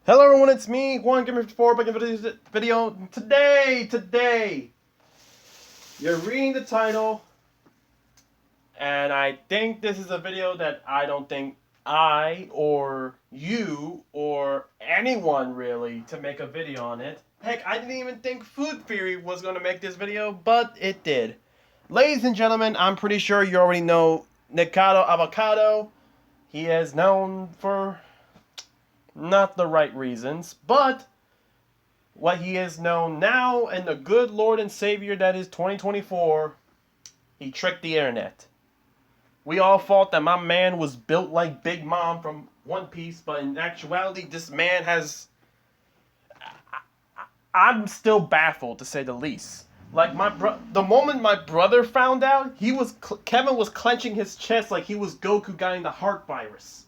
Hello everyone, it's me, One Gamer 54, back in this video. Today, you're reading the title, and I think this is a video that I don't think I, or you, or anyone really, to make a video on it. Heck, I didn't even think Food Theory was going to make this video, but it did. Ladies and gentlemen, I'm pretty sure you already know Nikocado Avocado. He is known for not the right reasons, but what he is known now and the good Lord and Savior that is 2024, he tricked the internet. We all thought that my man was built like Big Mom from One Piece, but in actuality, this man has... I'm still baffled, to say the least. Like, the moment my brother found out, Kevin was clenching his chest like he was Goku getting the heart virus.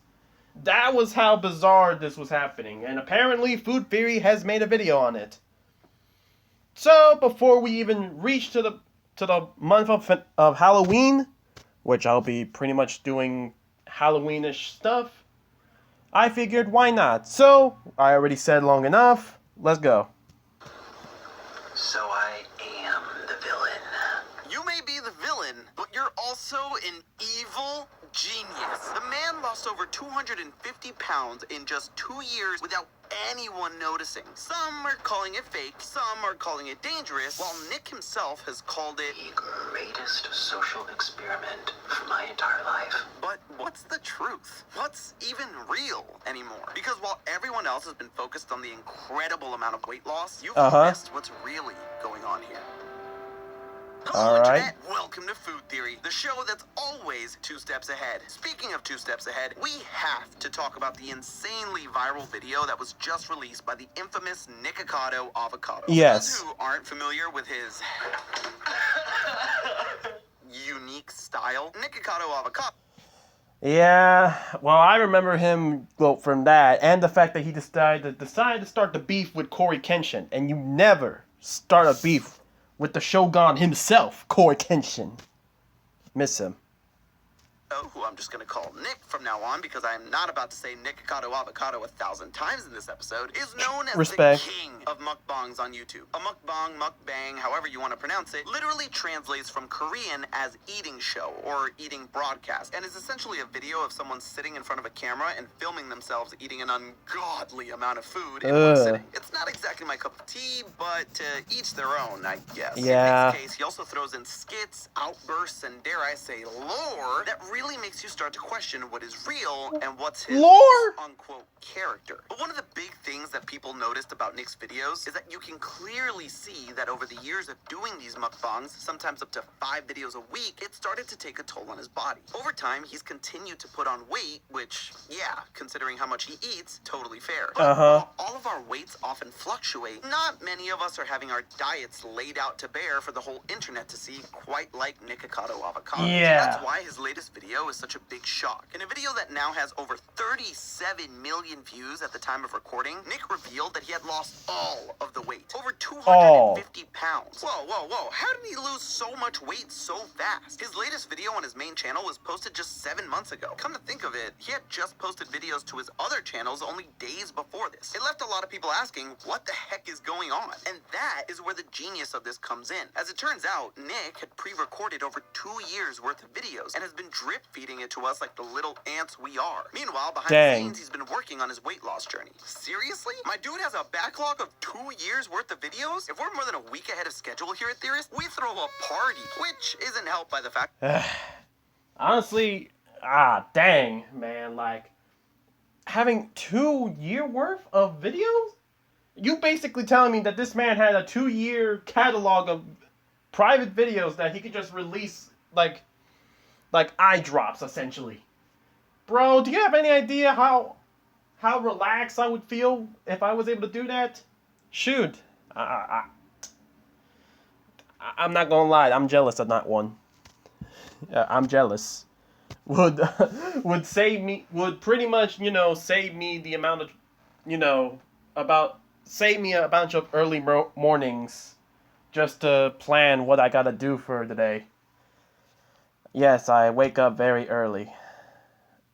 That was how bizarre this was happening, and apparently Food Theory has made a video on it. So, before we even reach to the month of Halloween, which I'll be pretty much doing Halloweenish stuff, I figured why not. So, I already said long enough, let's go. So I am the villain. You may be the villain, but you're also an evil genius. The man lost over 250 pounds in just 2 years without anyone noticing. Some are calling it fake, some are calling it dangerous, while Nick himself has called it The greatest social experiment of my entire life. But what's the truth? What's even real anymore? Because while everyone else has been focused on the incredible amount of weight loss, you've missed what's really going on here. Hello, Internet. Welcome to Food Theory, the show that's always 2 steps ahead. Speaking of 2 steps ahead, we have to talk about the insanely viral video that was just released by the infamous Nikocado Avocado. Yes. For those who aren't familiar with his unique style, Nikocado Avocado. Yeah, well, I remember him from that, and the fact that he decided to start the beef with Corey Kenshin, and you never start a beef with the Shogun himself, Corey Kenshin. Miss him. Who I'm just going to call Nick from now on, because I am not about to say Nikocado Avocado 1,000 times in this episode, is known as the king of mukbangs on YouTube. A mukbang, mukbang, however you want to pronounce it, literally translates from Korean as eating show or eating broadcast, and is essentially a video of someone sitting in front of a camera and filming themselves eating an ungodly amount of food in one sitting. It's not exactly my cup of tea, but to each their own, I guess. Yeah. In Nick's case, he also throws in skits, outbursts, and dare I say lore that really makes you start to question what is real and what's his unquote character. But one of the big things that people noticed about Nick's videos is that you can clearly see that over the years of doing these mukbangs, sometimes up to 5 videos a week, it started to take a toll on his body. Over time, he's continued to put on weight, which, yeah, considering how much he eats, totally fair. But while all of our weights often fluctuate, not many of us are having our diets laid out to bear for the whole internet to see, quite like Nikocado Avocado. Yeah. That's why his latest video is such a big shock. In a video that now has over 37 million views at the time of recording, Nick revealed that he had lost all of the weight. Over 250 pounds. Whoa. How did he lose so much weight so fast? His latest video on his main channel was posted just 7 months ago. Come to think of it, he had just posted videos to his other channels only days before this. It left a lot of people asking, what the heck is going on? And that is where the genius of this comes in. As it turns out, Nick had pre-recorded over 2 years worth of videos and has been drip-feeding it to us like the little ants we are. Meanwhile, behind the scenes, he's been working on his weight loss journey. Seriously? My dude has a backlog of 2 years worth of videos? If we're more than a week ahead of schedule here at Theorist, we throw a party, which isn't helped by the fact... Honestly, dang, man, like, having 2 year worth of videos? You basically telling me that this man had a 2-year catalog of private videos that he could just release, like eye drops, essentially. Bro, do you have any idea how relaxed I would feel if I was able to do that? Shoot. I'm not gonna lie, I'm jealous of that one. I'm jealous. Would pretty much, save me the amount of, save me a bunch of early mornings just to plan what I gotta do for the day. Yes, I wake up very early.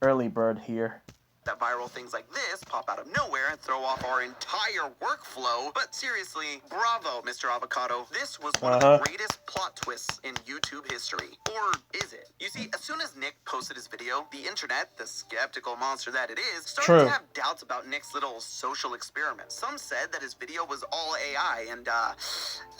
Early bird here. that viral things like this pop out of nowhere and throw off our entire workflow. But seriously, bravo, Mr. Avocado. This was one of the greatest plot twists in YouTube history. Or is it? You see, as soon as Nick posted his video, the internet, the skeptical monster that it is, started to have doubts about Nick's little social experiment. Some said that his video was all AI, and I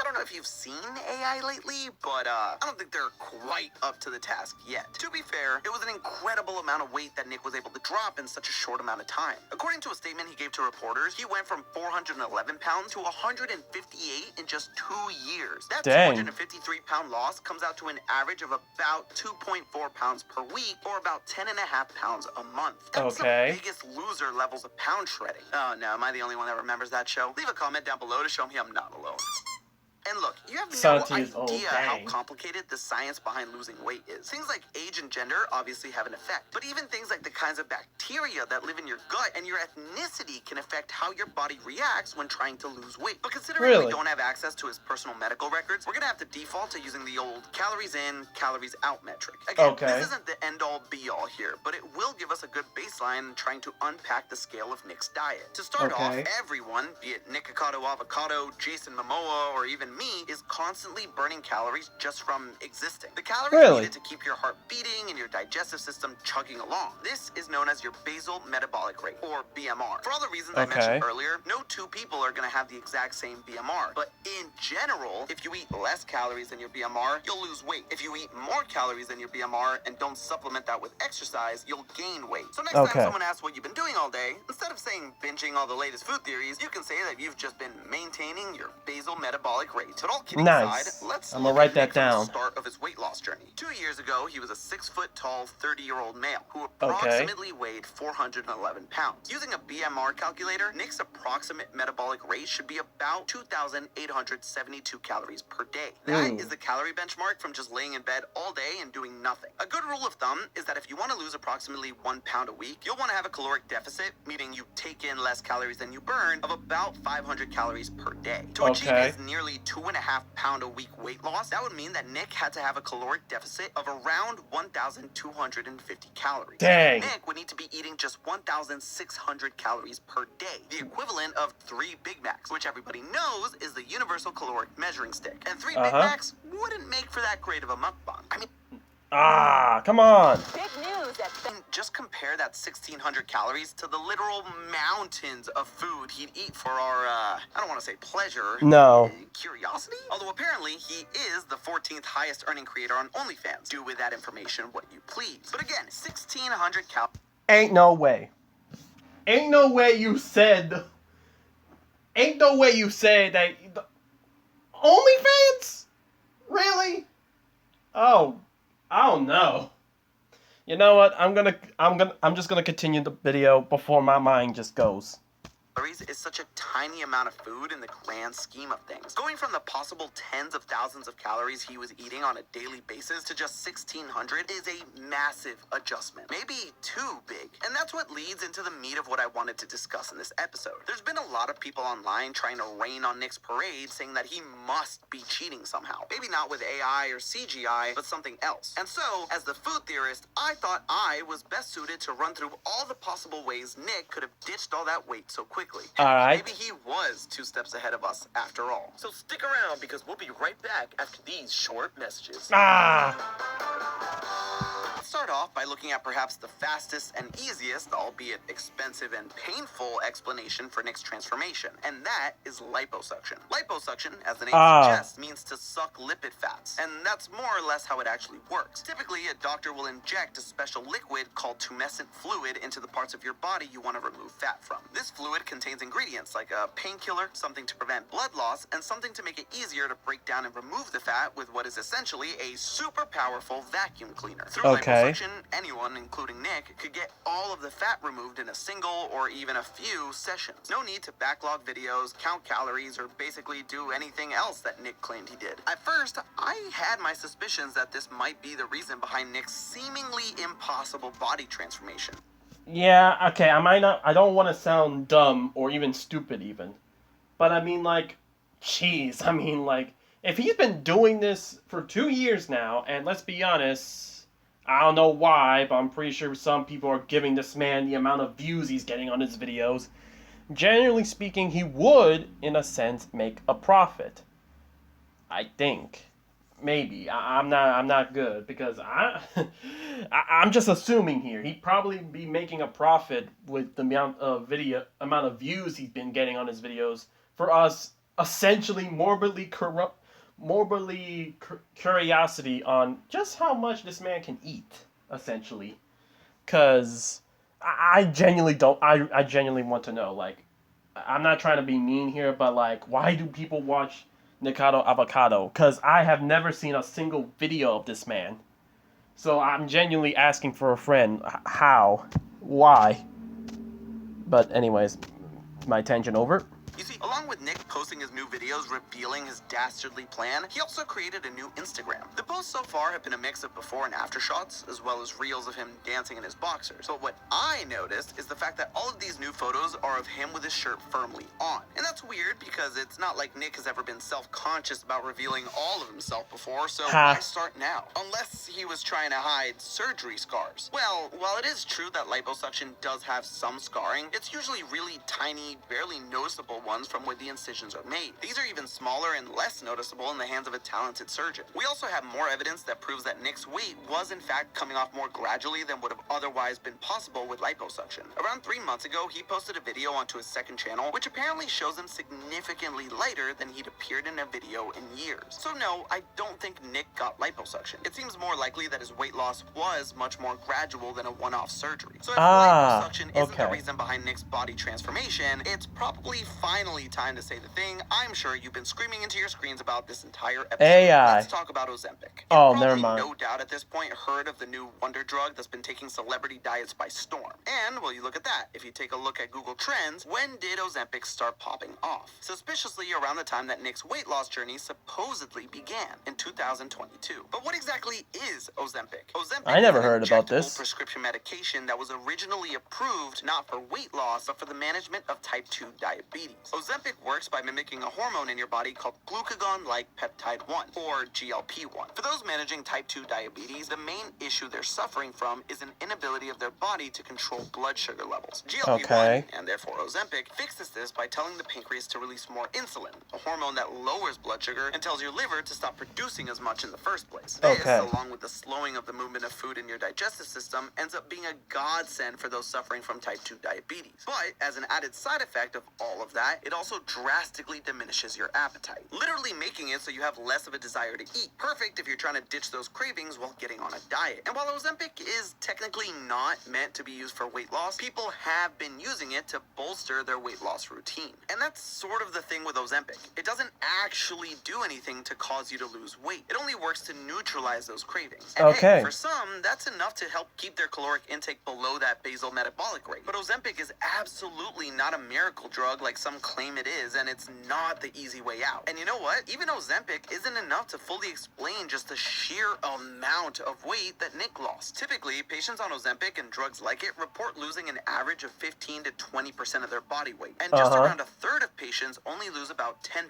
don't know if you've seen AI lately, but I don't think they're quite up to the task yet. To be fair, it was an incredible amount of weight that Nick was able to drop in such a short amount of time. According to a statement he gave to reporters, he went from 411 pounds to 158 in just 2 years. That 253-pound loss comes out to an average of about 2.4 pounds per week, or about 10.5 pounds a month. That's the biggest loser levels of pound shredding. Oh no, am I the only one that remembers that show? Leave a comment down below to show me I'm not alone. And look, you have no idea how complicated the science behind losing weight is. Things like age and gender obviously have an effect, but even things like the kinds of bacteria that live in your gut and your ethnicity can affect how your body reacts when trying to lose weight. But considering we don't have access to his personal medical records, we're gonna have to default to using the old calories in, calories out metric. Again, this isn't the end-all be-all here, but it will give us a good baseline in trying to unpack the scale of Nick's diet. To start off, everyone, be it Nikocado, Avocado, Jason Momoa, or even me, is constantly burning calories just from existing. The calories needed to keep your heart beating and your digestive system chugging along. This is known as your basal metabolic rate, or BMR. For all the reasons I mentioned earlier, no two people are going to have the exact same BMR. But in general, if you eat less calories than your BMR, you'll lose weight. If you eat more calories than your BMR and don't supplement that with exercise, you'll gain weight. So next time someone asks what you've been doing all day, instead of saying binging all the latest food theories, you can say that you've just been maintaining your basal metabolic rate. But all kidding aside, let's look at Nick from the start of his weight loss journey. 2 years ago, he was a 6-foot-tall, 30-year-old male who approximately weighed 411 pounds. Using a BMR calculator, Nick's approximate metabolic rate should be about 2,872 calories per day. That is the calorie benchmark from just laying in bed all day and doing nothing. A good rule of thumb is that if you want to lose approximately 1 pound a week, you'll want to have a caloric deficit, meaning you take in less calories than you burn, of about 500 calories per day. To achieve his nearly 2.5 pound a week weight loss, that would mean that Nick had to have a caloric deficit of around 1,250 calories. Dang. Nick would need to be eating just 1,600 calories per day, the equivalent of 3 Big Macs, which everybody knows is the universal caloric measuring stick. And 3 Big Macs wouldn't make for that great of a mukbang. I mean, come on. Big news. Just compare that 1,600 calories to the literal mountains of food he'd eat for our, I don't want to say pleasure. No. Curiosity? Although apparently he is the 14th highest earning creator on OnlyFans. Do with that information what you please. But again, 1,600 calories. Ain't no way. Ain't no way you said. Ain't no way you said that. OnlyFans? Really? Oh. I don't know. You know what? I'm just gonna continue the video before my mind just goes. Is such a tiny amount of food in the grand scheme of things. Going from the possible tens of thousands of calories he was eating on a daily basis to just 1,600 is a massive adjustment. Maybe too big. And that's what leads into the meat of what I wanted to discuss in this episode. There's been a lot of people online trying to rain on Nick's parade, saying that he must be cheating somehow. Maybe not with AI or CGI, but something else. And so, as the food theorist, I thought I was best suited to run through all the possible ways Nick could have ditched all that weight so quickly. Maybe he was 2 steps ahead of us after all. So stick around because we'll be right back after these short messages. Let's start off by looking at perhaps the fastest and easiest, albeit expensive and painful explanation for Nick's transformation, and that is liposuction. Liposuction, as the name suggests, means to suck lipid fats, and that's more or less how it actually works. Typically, a doctor will inject a special liquid called tumescent fluid into the parts of your body you want to remove fat from. This fluid contains ingredients like a painkiller, something to prevent blood loss, and something to make it easier to break down and remove the fat with what is essentially a super powerful vacuum cleaner. Through liposuction, anyone, including Nick, could get all of the fat removed in a single or even a few sessions. No need to backlog videos, count calories, or basically do anything else that Nick claimed he did. At first, I had my suspicions that this might be the reason behind Nick's seemingly impossible body transformation. Yeah, okay, I don't want to sound dumb or even stupid even. But I mean, like, jeez, I mean, like, if he's been doing this for 2 years now, and let's be honest, I don't know why, but I'm pretty sure some people are giving this man the amount of views he's getting on his videos. Generally speaking, he would, in a sense, make a profit. I think. Maybe. I'm not good because I'm just assuming here. He'd probably be making a profit with the amount of views he's been getting on his videos for us essentially curiosity on just how much this man can eat, essentially. Cause I genuinely don't I genuinely want to know, like, I'm not trying to be mean here, but like, why do people watch Nikocado Avocado? Because I have never seen a single video of this man. So I'm genuinely asking for a friend. How? Why? But anyways, my tangent over. You see, along with Nick posting his new videos revealing his dastardly plan, he also created a new Instagram. The posts so far have been a mix of before and after shots, as well as reels of him dancing in his boxers. But what I noticed is the fact that all of these new photos are of him with his shirt firmly on. And that's weird because it's not like Nick has ever been self-conscious about revealing all of himself before, so why start now? Unless he was trying to hide surgery scars. Well, while it is true that liposuction does have some scarring, it's usually really tiny, barely noticeable ones from where the incisions are made. These are even smaller and less noticeable in the hands of a talented surgeon. We also have more evidence that proves that Nick's weight was in fact coming off more gradually than would have otherwise been possible with liposuction. Around 3 months ago, he posted a video onto his second channel, which apparently shows him significantly lighter than he'd appeared in a video in years. So no, I don't think Nick got liposuction. It seems more likely that his weight loss was much more gradual than a one-off surgery. So if liposuction isn't the reason behind Nick's body transformation, it's probably finally time to say the thing I'm sure you've been screaming into your screens about this entire episode. AI. Let's talk about Ozempic. Oh, You've never probably mind. no doubt at this point heard of the new wonder drug that's been taking celebrity diets by storm. And, well, you look at that. If you take a look at Google Trends, when did Ozempic start popping off? Suspiciously around the time that Nick's weight loss journey supposedly began, in 2022. But what exactly is Ozempic? Ozempic I never is an heard about injectable this. prescription medication that was originally approved not for weight loss, but for the management of type 2 diabetes. Ozempic works by mimicking a hormone in your body called glucagon-like peptide 1, or GLP-1. For those managing type 2 diabetes, the main issue they're suffering from is an inability of their body to control blood sugar levels. GLP-1, and therefore Ozempic, fixes this by telling the pancreas to release more insulin, a hormone that lowers blood sugar and tells your liver to stop producing as much in the first place. This, along with the slowing of the movement of food in your digestive system, ends up being a godsend for those suffering from type 2 diabetes. But as an added side effect of all of that, it also drastically diminishes your appetite, literally making it so you have less of a desire to eat. Perfect if you're trying to ditch those cravings while getting on a diet. And while Ozempic is technically not meant to be used for weight loss, people have been using it to bolster their weight loss routine. And that's sort of the thing with Ozempic. It doesn't actually do anything to cause you to lose weight. It only works to neutralize those cravings. And hey, for some, that's enough to help keep their caloric intake below that basal metabolic rate. But Ozempic is absolutely not a miracle drug like some claim it is, and it's not the easy way out. And you know what? Even Ozempic isn't enough to fully explain just the sheer amount of weight that Nick lost. Typically, patients on Ozempic and drugs like it report losing an average of 15 to 20% of their body weight. And just around a third of patients only lose about 10%.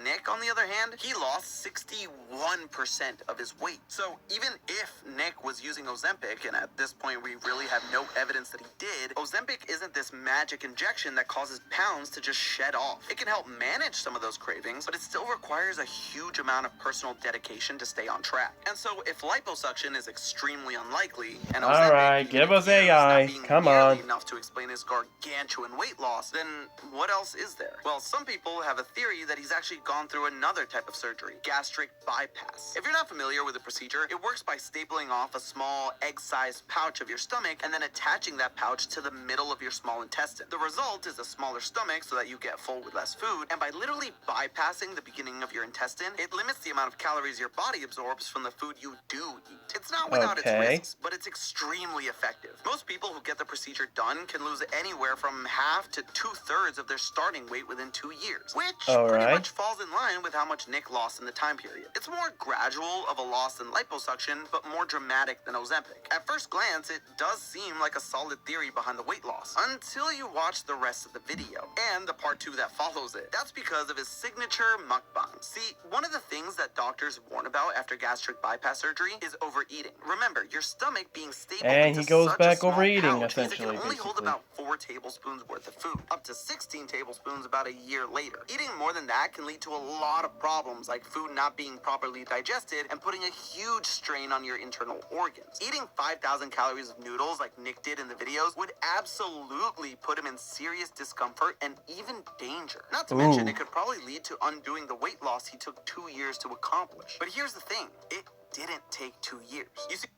Nick, on the other hand, he lost 61% of his weight. So even if Nick was using Ozempic, and at this point we really have no evidence that he did, Ozempic isn't this magic injection that causes pounds to just shed off. It can help manage some of those cravings, but it still requires a huge amount of personal dedication to stay on track. And so if liposuction is extremely unlikely, and Ozempic, give us AI. Come on. enough to explain his gargantuan weight loss, then what else is there? Well, some people have a theory that he's actually gone through another type of surgery, gastric bypass. If you're not familiar with the procedure, it works by stapling off a small egg-sized pouch of your stomach and then attaching that pouch to the middle of your small intestine. The result is a smaller stomach so that you get full with less food, and by literally bypassing the beginning of your intestine, it limits the amount of calories your body absorbs from the food you do eat. It's not without its risks, but it's extremely effective. Most people who get the procedure done can lose anywhere from half half to 2/3 of their starting weight within 2 years, which All pretty right. much falls in line with how much Nick lost in the time period. It's more gradual of a loss than liposuction, but more dramatic than Ozempic. At first glance, it does seem like a solid theory behind the weight loss, until you watch the rest of the video, and the part 2 that follows it. That's because of his signature mukbang. See, one of the things that doctors warn about after gastric bypass surgery is overeating. Remember, your stomach being stapled And into he goes such back a small overeating, pouch means it essentially, can only hold basically. about 4 tablespoons worth of food, up to 16 tablespoons about a year later. Eating more than that can lead to a lot of problems, like food not being properly digested and putting a huge strain on your internal organs. Eating 5,000 calories of noodles like Nick did in the videos would absolutely put him in serious discomfort and even danger. Not to mention, it could probably lead to undoing the weight loss he took 2 years to accomplish. But here's the thing, it didn't take 2 years. You see,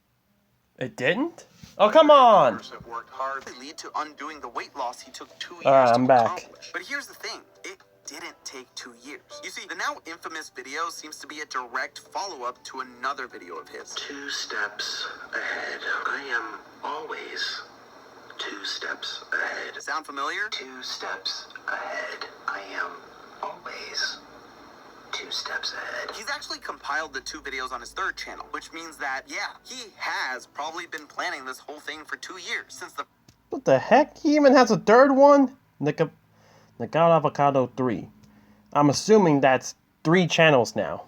It didn't? Oh, come on! have worked hard to lead to undoing the weight loss he took 2 years Alright, to I'm back. accomplish. But here's the thing, it didn't take 2 years. You see, the now infamous video seems to be a direct follow-up to another video of his. 2 steps ahead. I am always 2 steps ahead. Sound familiar? 2 steps ahead. I am always 2 steps ahead. He's actually compiled the 2 videos on his 3rd channel, which means that, yeah, he has probably been planning this whole thing for 2 years, since the What the heck? He even has a 3rd one? Nikocado Avocado 3. I'm assuming that's 3 channels now.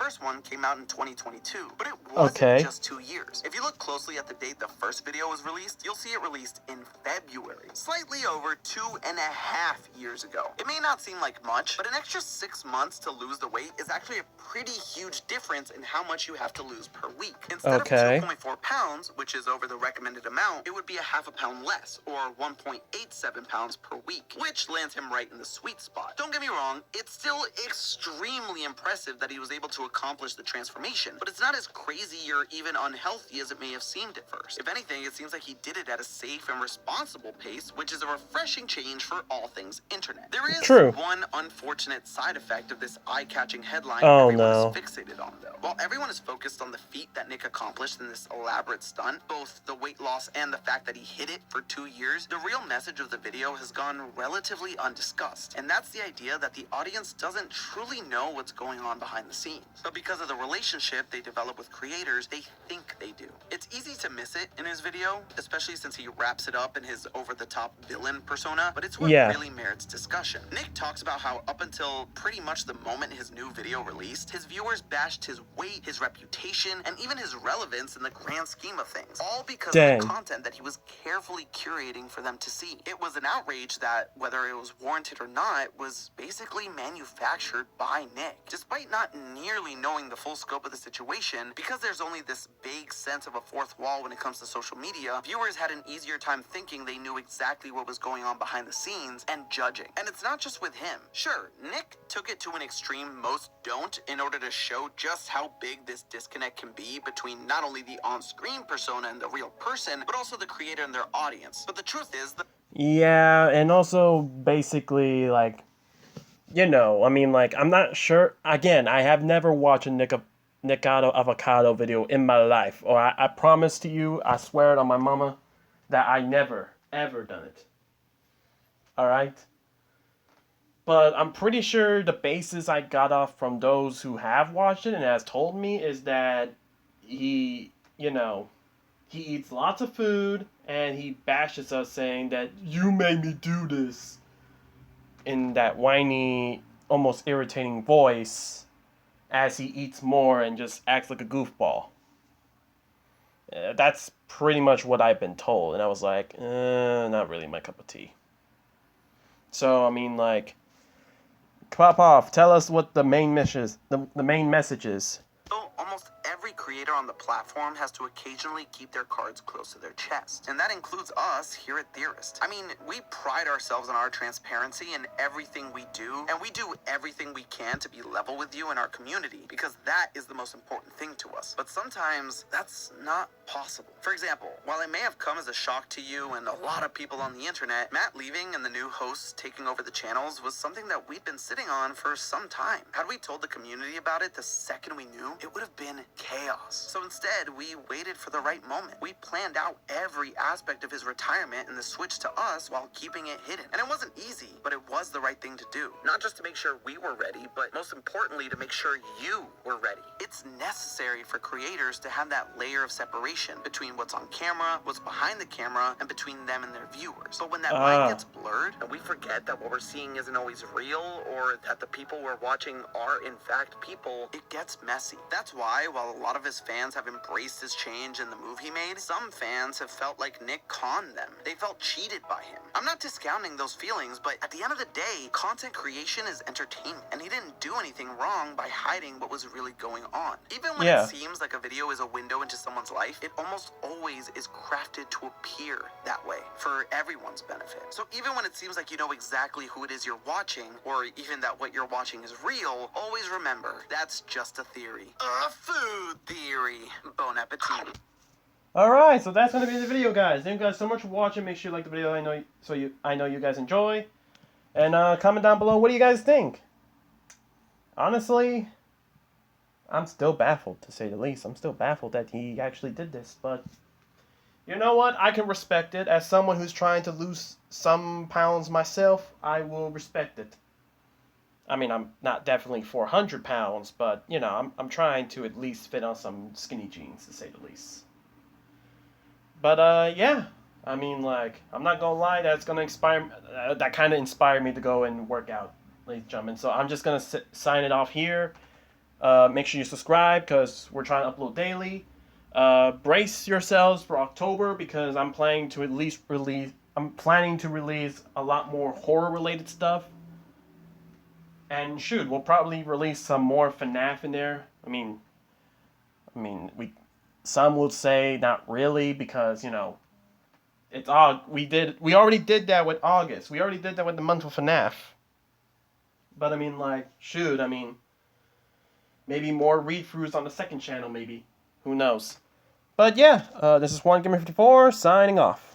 first one came out in 2022, but it wasn't just 2 years. If you look closely at the date the first video was released, you'll see it released in February, slightly over 2.5 years ago. It may not seem like much, but an extra 6 months to lose the weight is actually a pretty huge difference in how much you have to lose per week. Instead of 2.4 pounds, which is over the recommended amount, it would be a half a pound less, or 1.87 pounds per week, which lands him right in the sweet spot. Don't get me wrong, it's still extremely impressive that he was able to accomplish the transformation, but it's not as crazy or even unhealthy as it may have seemed at first. If anything, it seems like he did it at a safe and responsible pace, which is a refreshing change for all things internet. There is one unfortunate side effect of this eye-catching headline everyone is fixated on, though. While everyone is focused on the feat that Nick accomplished in this elaborate stunt, both the weight loss and the fact that he hit it for 2 years, the real message of the video has gone relatively undiscussed, and that's the idea that the audience doesn't truly know what's going on behind the scenes. But because of the relationship they develop with creators, they think they do. It's easy to miss it in his video, especially since he wraps it up in his over-the-top villain persona, but it's what really merits discussion. Nick talks about how up until pretty much the moment his new video released, his viewers bashed his weight, his reputation, and even his relevance in the grand scheme of things, all because of the content that he was carefully curating for them to see. It was an outrage that, whether it was warranted or not, was basically manufactured by Nick. Despite not nearly knowing the full scope of the situation, because there's only this vague sense of a fourth wall when it comes to social media, viewers had an easier time thinking they knew exactly what was going on behind the scenes and judging. And it's not just with him. Sure, Nick took it to an extreme most don't in order to show just how big this disconnect can be between not only the on-screen persona and the real person, but also the creator and their audience. But the truth is that and also basically, like, you know, I mean, like, I'm not sure. Again, I have never watched a Nikocado Avocado video in my life. Or I promise to you, I swear it on my mama, that I never, ever done it. Alright? But I'm pretty sure the basis I got off from those who have watched it and has told me is that he, you know, he eats lots of food and he bashes us saying that you made me do this in that whiny, almost irritating voice as he eats more and just acts like a goofball. That's pretty much what I've been told, and I was like, not really my cup of tea. So, I mean, like, Popov, tell us what the main message is. almost every creator on the platform has to occasionally keep their cards close to their chest. And that includes us here at Theorist. I mean, we pride ourselves on our transparency in everything we do, and we do everything we can to be level with you in our community, because that is the most important thing to us. But sometimes that's not possible. For example, while it may have come as a shock to you and a lot of people on the internet, Matt leaving and the new hosts taking over the channels was something that we'd been sitting on for some time. Had we told the community about it the second we knew, it would have been chaos. chaos. So instead, we waited for the right moment. We planned out every aspect of his retirement and the switch to us while keeping it hidden. And it wasn't easy, but it was the right thing to do. Not just to make sure we were ready, but most importantly, to make sure you were ready. It's necessary for creators to have that layer of separation between what's on camera, what's behind the camera, and between them and their viewers. But when that line gets blurred, and we forget that what we're seeing isn't always real, or that the people we're watching are in fact people, it gets messy. That's why, while a lot of his fans have embraced his change and the move he made, some fans have felt like Nick conned them. They felt cheated by him. I'm not discounting those feelings, but at the end of the day, content creation is entertainment, and he didn't do anything wrong by hiding what was really going on. Even when it seems like a video is a window into someone's life, it almost always is crafted to appear that way for everyone's benefit. So even when it seems like you know exactly who it is you're watching, or even that what you're watching is real, always remember, that's just a theory. A food theory. Bon appetit. Alright, so that's gonna be the video, guys. Thank you guys so much for watching. Make sure you like the video. I know you guys enjoy. And comment down below, what do you guys think? Honestly, I'm still baffled, to say the least. I'm still baffled that he actually did this, but you know what? I can respect it. As someone who's trying to lose some pounds myself, I will respect it. I mean, I'm not definitely 400 pounds, but, you know, I'm trying to at least fit on some skinny jeans, to say the least. But, yeah. I mean, like, I'm not gonna lie, that's gonna that kind of inspired me to go and work out, ladies and gentlemen. So I'm just gonna sign it off here. Make sure you subscribe, because we're trying to upload daily. Brace yourselves for October, because I'm planning to release a lot more horror-related stuff. And shoot, we'll probably release some more FNAF in there. I mean, some would say not really, because, you know, it's we already did that with August. We already did that with the month of FNAF. But I mean, like, shoot, I mean, maybe more read-throughs on the second channel, maybe. Who knows? But yeah, this is Gamer54 signing off.